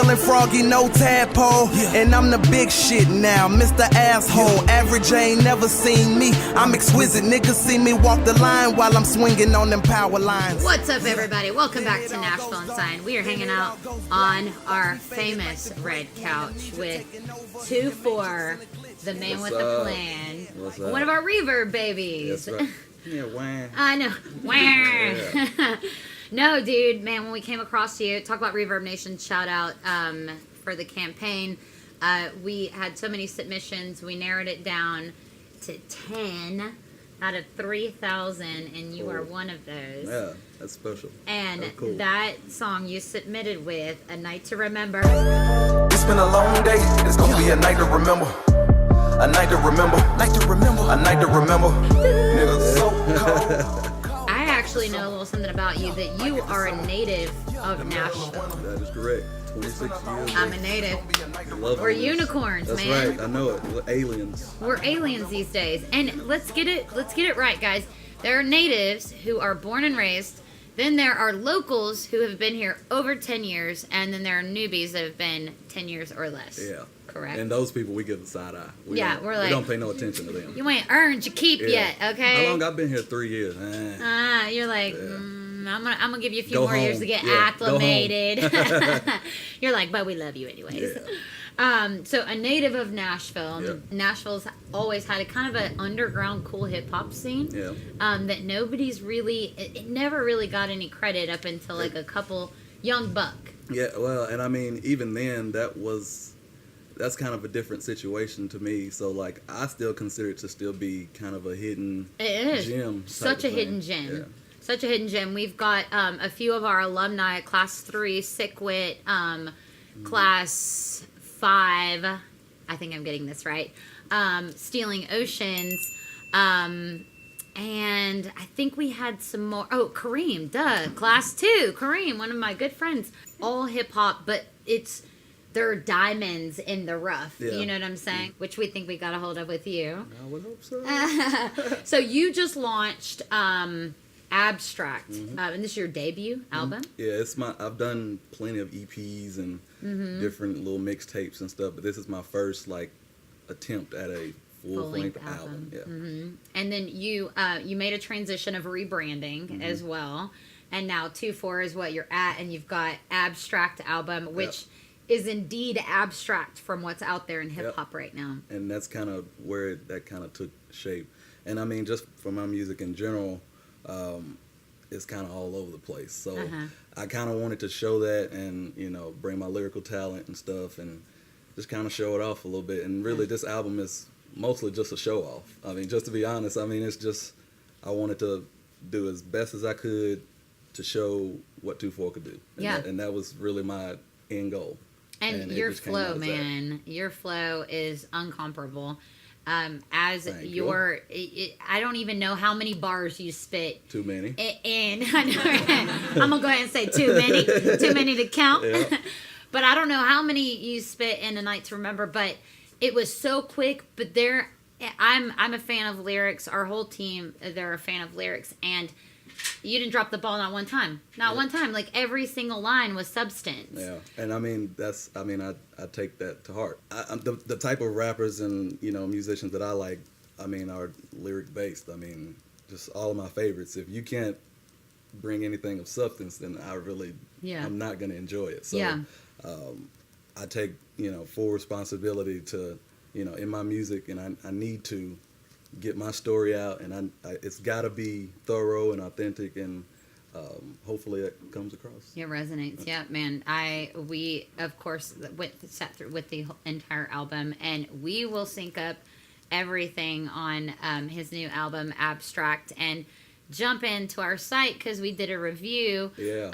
feeling froggy, no tadpole. And I'm the big shit now, Mr. Asshole. Average ain't never seen me. I'm exquisite. Niggas see me walk the line while I'm swinging on them power lines. What's up, everybody? Welcome back to Nashville Unsigned. We are hanging out on our famous red couch with 2-4, the man with the plan. One of our reverb babies. That's right. Yeah, wah. I know. Wah. Yeah. No, dude, man, when we came across you, talk about Reverb Nation, shout out for the campaign. We had so many submissions, we narrowed it down to 10 out of 3,000, and you are one of those. Yeah, that's special. And that's cool. that song you submitted with, A Night to Remember. It's been a long day, it's gonna be a night to remember. A night to remember, night to remember, a night to remember. Niggas so cold. I actually know a little something about you, that you are a native of Nashville. That is correct. 26 years. I'm a native. Love We're this. unicorns, That's man. right. I know it. We're aliens. We're aliens these days. And let's get it right, guys. There are natives who are born and raised. Then there are locals who have been here over 10 years. And then there are newbies that have been 10 years or less. Yeah. Correct. And those people, we give the side eye. We Yeah, we're like, we don't pay no attention to them. You ain't earned your keep yet, okay? How long? I've been here 3 years. You're like, Yeah. I'm gonna give you a few Go more years home. to get Yeah, go home. acclimated. You're like, but we love you anyways. Yeah. So a native of Nashville. Yep. Nashville's always had a kind of an underground cool hip hop scene. Yeah. That nobody's really, it never really got any credit up until like a couple Young Buck. Yeah. Well, and I mean, even then, that's kind of a different situation to me. So like, I still consider it to still be kind of a hidden gem. Such a hidden gem. Yeah. Such a hidden gem. We've got a few of our alumni, Class 3, Sickwit, Class 5, I think I'm getting this right, Stealing Oceans, and I think we had some more. Oh, Kareem, Class 2, Kareem, one of my good friends. All hip-hop, but they're diamonds in the rough. Yeah. You know what I'm saying? Which we think we got a hold of with you. I would hope so. So you just launched Abstract, and this is your debut album. Yeah, I've done plenty of EPs and different little mixtapes and stuff, but this is my first like attempt at a full-length album. Yeah. And then you made a transition of rebranding as well, and now 2-4 is what you're at, and you've got Abstract album, which is indeed abstract from what's out there in hip hop right now. And that's kind of where that kind of took shape. And I mean, just for my music in general, it's kind of all over the place. So I kind of wanted to show that and, bring my lyrical talent and stuff and just kind of show it off a little bit. And really, this album is mostly just a show off. I mean, just to be honest, I mean, it's just, I wanted to do as best as I could to show what 2-4 could do. And that was really my end goal. And your flow, man, your flow is uncomparable. I don't even know how many bars you spit. Too many. And I'm gonna go ahead and say too many to count. Yeah. But I don't know how many you spit in A Night to Remember. But it was so quick. But I'm a fan of lyrics. Our whole team, they're a fan of lyrics, and you didn't drop the ball not one time. Not one time. Like, every single line was substance. Yeah. And I mean, I take that to heart. The type of rappers and, musicians that I like, I mean, are lyric based. I mean, just all of my favorites. If you can't bring anything of substance, then I'm not going to enjoy it. So I take, full responsibility to, in my music, and I need to get my story out, and it's got to be thorough and authentic, and hopefully it comes across. It resonates. Yeah, man. We of course sat through with the entire album, and we will sync up everything on his new album Abstract and jump into our site because we did a review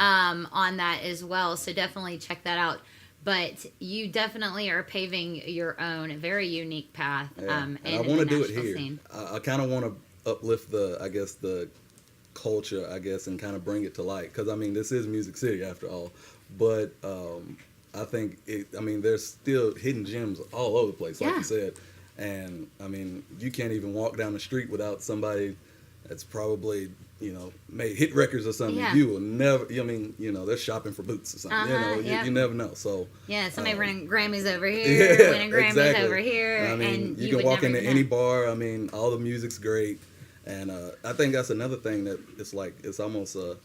on that as well. So definitely check that out. But you definitely are paving your own very unique path. And I want to do it here. Scene. I kind of want to uplift the culture, and kind of bring it to light. Because, I mean, this is Music City after all. But I think, there's still hidden gems all over the place, like you said. And, I mean, you can't even walk down the street without somebody that's probably made hit records or something, Yeah. you will never. I mean, they're shopping for boots or something. Yep. You never know. So somebody winning Grammys over here, winning Grammys exactly. over here, I mean, and you would can walk never into know. any bar. I mean, all the music's great, and I think that's another thing that it's almost a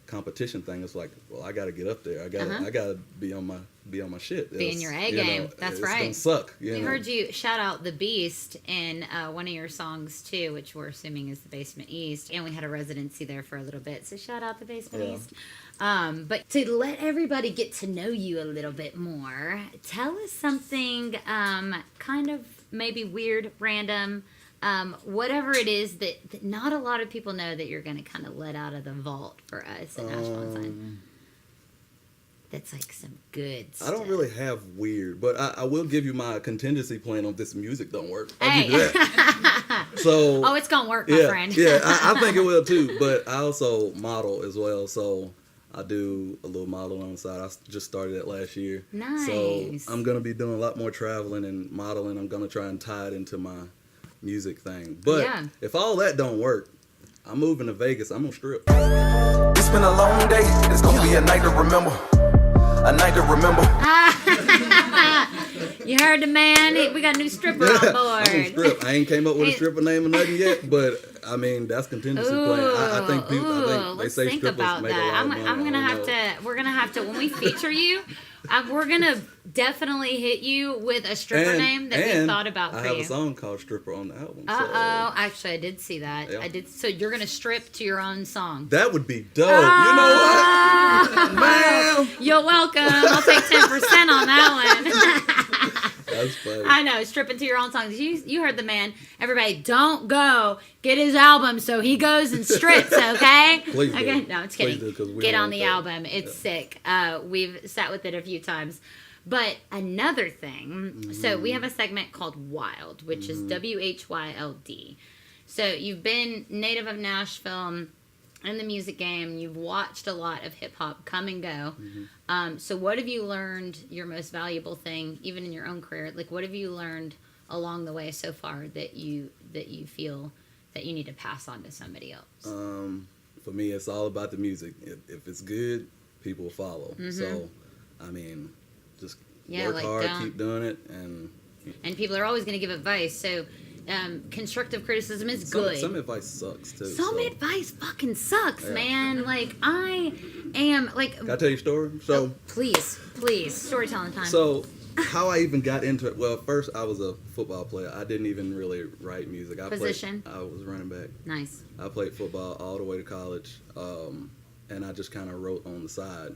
competition thing. It's like, well, I got to get up there. I got to be on my shit. Be in your A game. That's right. It's gonna suck. We heard you shout out the Beast in one of your songs too, which we're assuming is the Basement East, and we had a residency there for a little bit. So shout out the Basement East. But to let everybody get to know you a little bit more, tell us something kind of maybe weird, random, whatever it is that not a lot of people know that you're going to kind of let out of the vault for us at Nashville Unsigned. That's like some good stuff. I don't really have weird, but I will give you my contingency plan on this music don't work. I'll Hey. give you that. So, oh, it's going to work, my friend. I think it will too. But I also model as well, so I do a little modeling on the side. I just started it last year. Nice. So I'm gonna be doing a lot more traveling and modeling. I'm gonna try and tie it into my music thing. But if all that don't work, I'm moving to Vegas. I'm gonna strip. It's been a long day. It's gonna be a night to remember. A night to remember. You heard the man. We got a new stripper on board. I'm gonna strip. I ain't came up with a stripper name or nothing yet, but I mean that's contingency plan. I think people. I think they let's say think strippers about make that. a lot of money. I'm gonna have to. We're gonna have to when we feature you. We're gonna definitely hit you with a stripper name that we thought about for you. I have a song called "Stripper" on the album. Actually, I did see that. Yeah. I did. So you're gonna strip to your own song. That would be dope. You know what, man? You're welcome. I'll take 10% on that one. That's funny. I know, stripping to your own songs. You heard the man. Everybody, don't go get his album so he goes and strips, okay? Please do. Okay, no, I'm just kidding. Please do, 'cause we Get don't on want the that. album. It's sick. We've sat with it a few times. But another thing, so we have a segment called Wild, which is WHYLD. So you've been native of Nashville in the music game. You've watched a lot of hip hop come and go. So what have you learned, your most valuable thing, even in your own career? Like, what have you learned along the way so far that you feel that you need to pass on to somebody else? For me, it's all about the music. If it's good, people will follow. So, I mean, just work hard, keep doing it, and people are always going to give advice. So, constructive criticism is good. Some advice sucks too. Some advice fucking sucks, man. Like I am like. Can I tell you a story? So please, storytelling time. So how I even got into it? Well, first I was a football player. I didn't even really write music. Position? I was running back. Nice. I played football all the way to college, and I just kind of wrote on the side.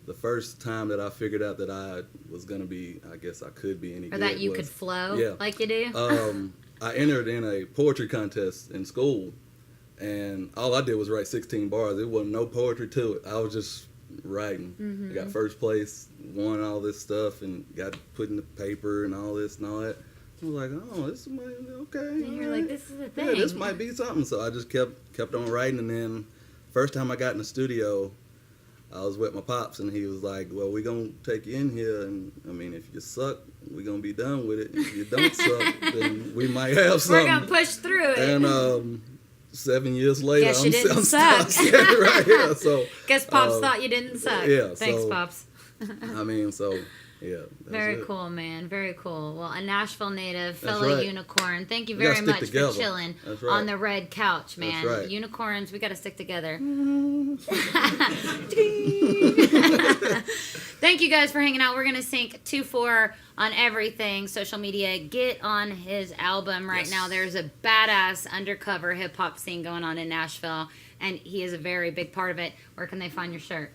The first time that I figured out that I was gonna be, I guess I could be any or good. that you could flow like you do. I entered in a poetry contest in school, and all I did was write 16 bars. There wasn't no poetry to it. I was just writing. I got first place, won all this stuff, and got put in the paper and all this and all that. I was like, oh, this might okay. And you're like, this is a thing. Yeah, this might be something. So I just kept on writing, and then first time I got in the studio, I was with my pops, and he was like, well, we're going to take you in here, and, I mean, if you suck, we're going to be done with it. If you don't suck, then we might have something. We're going to push through it. And 7 years later, Guess you didn't I'm suck. stuck. Right here. So, guess Pops thought you didn't suck. Yeah. Thanks, so, Pops. I mean, so... Yeah, very cool, man. Very cool. Well, a Nashville native, That's fellow right. unicorn. Thank you We gotta very stick much together. for chilling That's right. on the red couch, man. That's right. Unicorns, we got to stick together. Thank you guys for hanging out. We're gonna sync 2-4 on everything social media. Get on his album right now. There's a badass undercover hip hop scene going on in Nashville, and he is a very big part of it. Where can they find your shirt?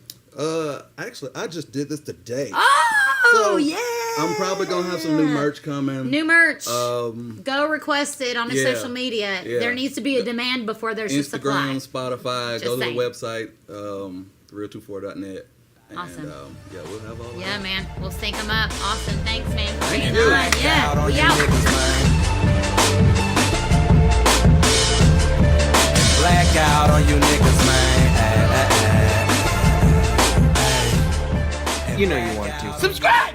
Actually, I just did this today. Oh, So, yeah! I'm probably gonna have some new merch coming. New merch. Go request it on the social media. Yeah. There needs to be a demand before there's a supply. Instagram, Spotify. Just go to saying. the website, real24.net. Awesome. And, yeah, we'll have all that. Yeah, man. We'll sync them up. Awesome. Thanks, man. For Thank being you. on. Yeah. We out. Black out on you niggas, man. You know you want to. Subscribe!